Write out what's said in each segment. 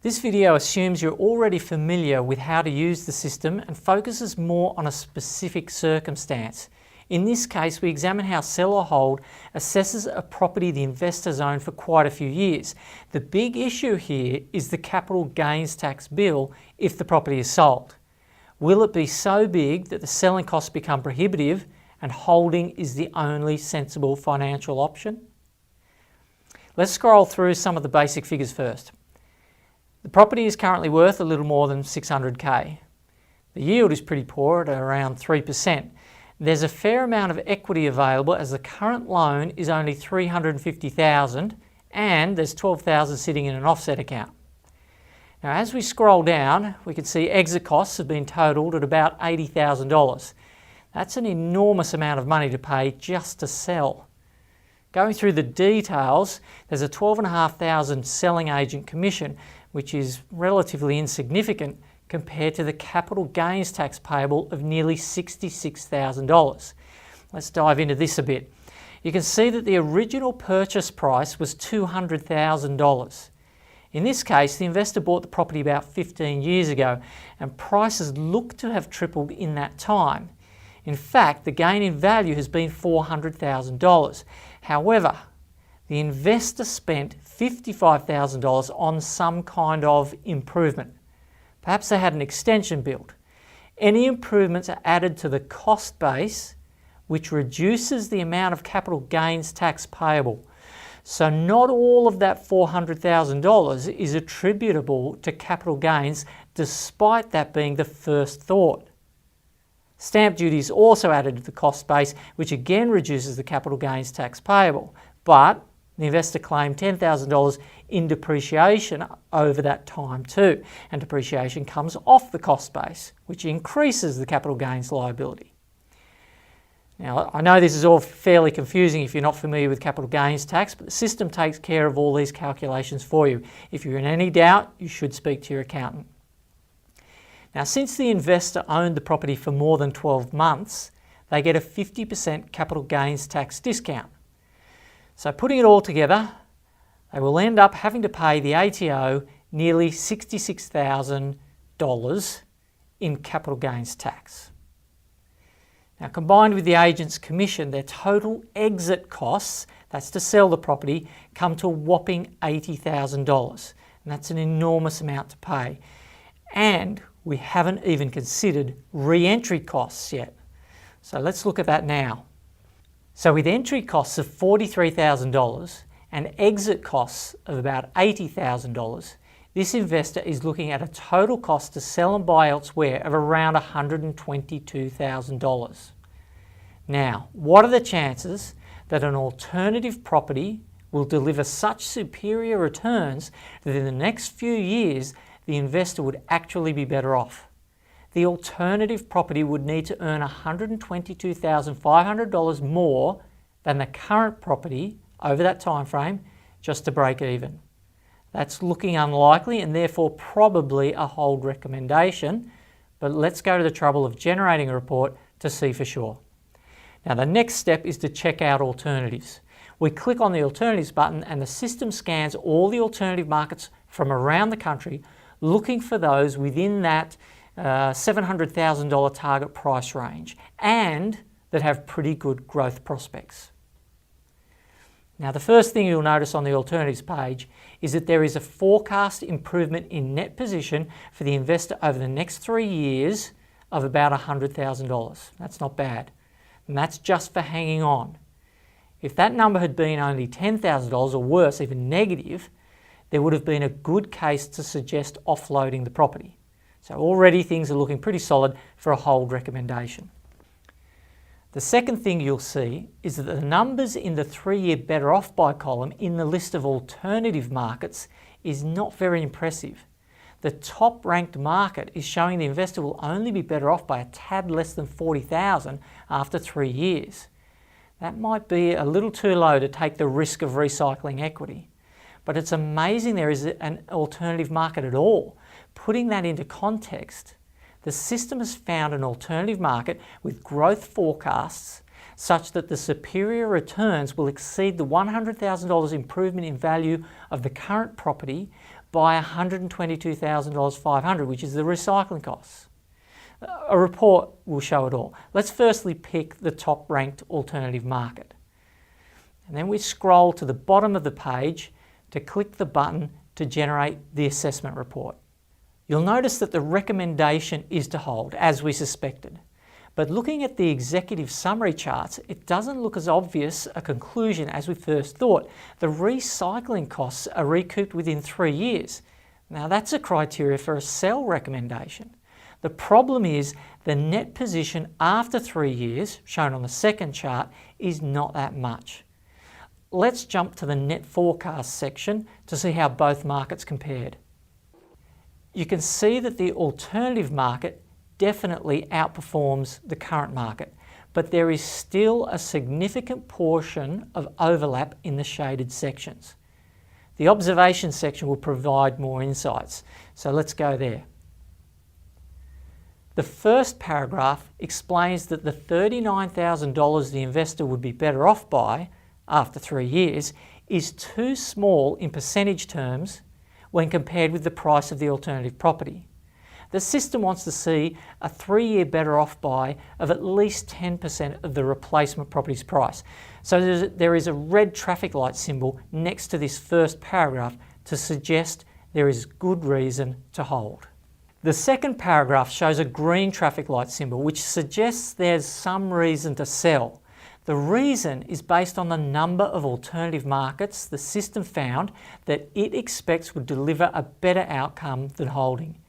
This video assumes you're already familiar with how to use the system and focuses more on a specific circumstance. In this case, we examine how sell or hold assesses a property the investor's owned for quite a few years. The big issue here is the capital gains tax bill if the property is sold. Will it be so big that the selling costs become prohibitive and holding is the only sensible financial option? Let's scroll through some of the basic figures first. The property is currently worth a little more than 600k. The yield is pretty poor at around 3%. There's a fair amount of equity available as the current loan is only $350,000 and there's $12,000 sitting in an offset account. Now as we scroll down, we can see exit costs have been totaled at about $80,000. That's an enormous amount of money to pay just to sell. Going through the details, there's a $12,500 selling agent commission, which is relatively insignificant compared to the capital gains tax payable of nearly $66,000. Let's dive into this a bit. You can see that the original purchase price was $200,000. In this case, the investor bought the property about 15 years ago, and prices look to have tripled in that time. In fact, the gain in value has been $400,000. However, the investor spent $55,000 on some kind of improvement. Perhaps they had an extension built. Any improvements are added to the cost base, which reduces the amount of capital gains tax payable. So not all of that $400,000 is attributable to capital gains, despite that being the first thought. Stamp duty is also added to the cost base, which again reduces the capital gains tax payable. But the investor claimed $10,000 in depreciation over that time too, and depreciation comes off the cost base, which increases the capital gains liability. Now, I know this is all fairly confusing if you're not familiar with capital gains tax, but the system takes care of all these calculations for you. If you're in any doubt, you should speak to your accountant. Now, since the investor owned the property for more than 12 months, they get a 50% capital gains tax discount. So putting it all together, they will end up having to pay the ATO nearly $66,000 in capital gains tax. Now, combined with the agent's commission, their total exit costs, that's to sell the property, come to a whopping $80,000. And that's an enormous amount to pay. And we haven't even considered re-entry costs yet. So let's look at that now. So with entry costs of $43,000 and exit costs of about $80,000, this investor is looking at a total cost to sell and buy elsewhere of around $122,000. Now, what are the chances that an alternative property will deliver such superior returns that in the next few years the investor would actually be better off? The alternative property would need to earn $122,500 more than the current property over that time frame just to break even. That's looking unlikely and therefore probably a hold recommendation, but let's go to the trouble of generating a report to see for sure. Now, the next step is to check out alternatives. We click on the alternatives button and the system scans all the alternative markets from around the country, looking for those within that $700,000 target price range and that have pretty good growth prospects. Now, the first thing you'll notice on the alternatives page is that there is a forecast improvement in net position for the investor over the next 3 years of about $100,000. That's not bad. And that's just for hanging on. If that number had been only $10,000 or worse, even negative, there would have been a good case to suggest offloading the property. So already things are looking pretty solid for a hold recommendation. The second thing you'll see is that the numbers in the 3-year better off by column in the list of alternative markets is not very impressive. The top ranked market is showing the investor will only be better off by a tad less than $40,000 after 3 years. That might be a little too low to take the risk of recycling equity. But it's amazing there is an alternative market at all. Putting that into context, the system has found an alternative market with growth forecasts such that the superior returns will exceed the $100,000 improvement in value of the current property by $122,500, which is the recycling costs. A report will show it all. Let's firstly pick the top ranked alternative market. And then we scroll to the bottom of the page to click the button to generate the assessment report. You'll notice that the recommendation is to hold, as we suspected. But looking at the executive summary charts, it doesn't look as obvious a conclusion as we first thought. The recycling costs are recouped within 3 years. Now that's a criteria for a sell recommendation. The problem is the net position after 3 years, shown on the second chart, is not that much. Let's jump to the net forecast section to see how both markets compared. You can see that the alternative market definitely outperforms the current market, but there is still a significant portion of overlap in the shaded sections. The observation section will provide more insights, so let's go there. The first paragraph explains that the $39,000 the investor would be better off by after 3 years is too small in percentage terms when compared with the price of the alternative property. The system wants to see a 3-year better off by of at least 10% of the replacement property's price. So there is a red traffic light symbol next to this first paragraph to suggest there is good reason to hold. The second paragraph shows a green traffic light symbol, which suggests there's some reason to sell. The reason is based on the number of alternative markets the system found that it expects would deliver a better outcome than holding.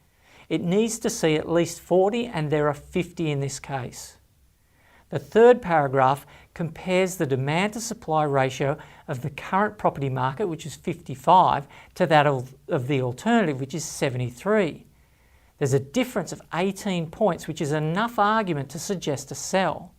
It needs to see at least 40, and there are 50 in this case. The third paragraph compares the demand to supply ratio of the current property market, which is 55, to that of the alternative, which is 73. There's a difference of 18 points, which is enough argument to suggest a sell.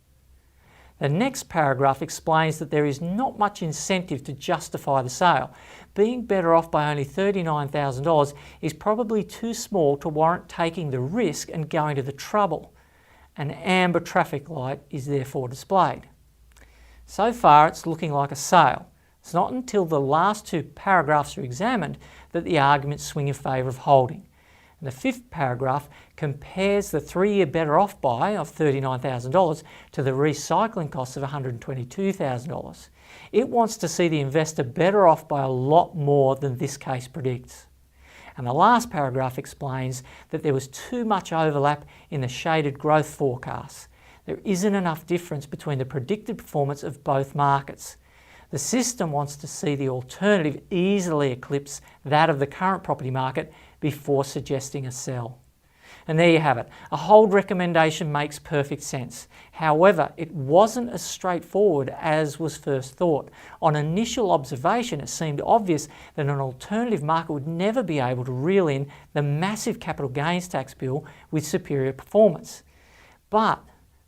The next paragraph explains that there is not much incentive to justify the sale. Being better off by only $39,000 is probably too small to warrant taking the risk and going to the trouble. An amber traffic light is therefore displayed. So far it's looking like a sale. It's not until the last two paragraphs are examined that the arguments swing in favour of holding. And the fifth paragraph compares the 3-year better off by of $39,000 to the recycling costs of $122,000. It wants to see the investor better off by a lot more than this case predicts. And the last paragraph explains that there was too much overlap in the shaded growth forecasts. There isn't enough difference between the predicted performance of both markets. The system wants to see the alternative easily eclipse that of the current property market before suggesting a sell. And there you have it. A hold recommendation makes perfect sense. However, it wasn't as straightforward as was first thought. On initial observation, it seemed obvious that an alternative market would never be able to reel in the massive capital gains tax bill with superior performance. But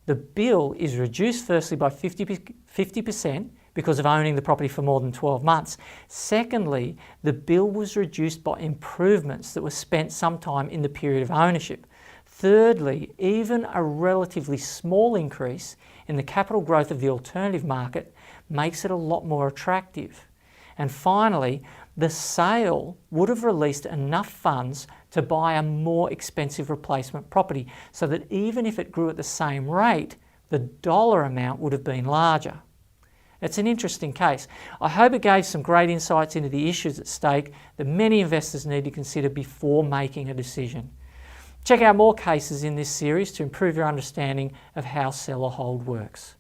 the bill is reduced firstly by 50% because of owning the property for more than 12 months. Secondly, the bill was reduced by improvements that were spent sometime in the period of ownership. Thirdly, even a relatively small increase in the capital growth of the alternative market makes it a lot more attractive. And finally, the sale would have released enough funds to buy a more expensive replacement property so that even if it grew at the same rate, the dollar amount would have been larger. It's an interesting case. I hope it gave some great insights into the issues at stake that many investors need to consider before making a decision. Check out more cases in this series to improve your understanding of how sell or hold works.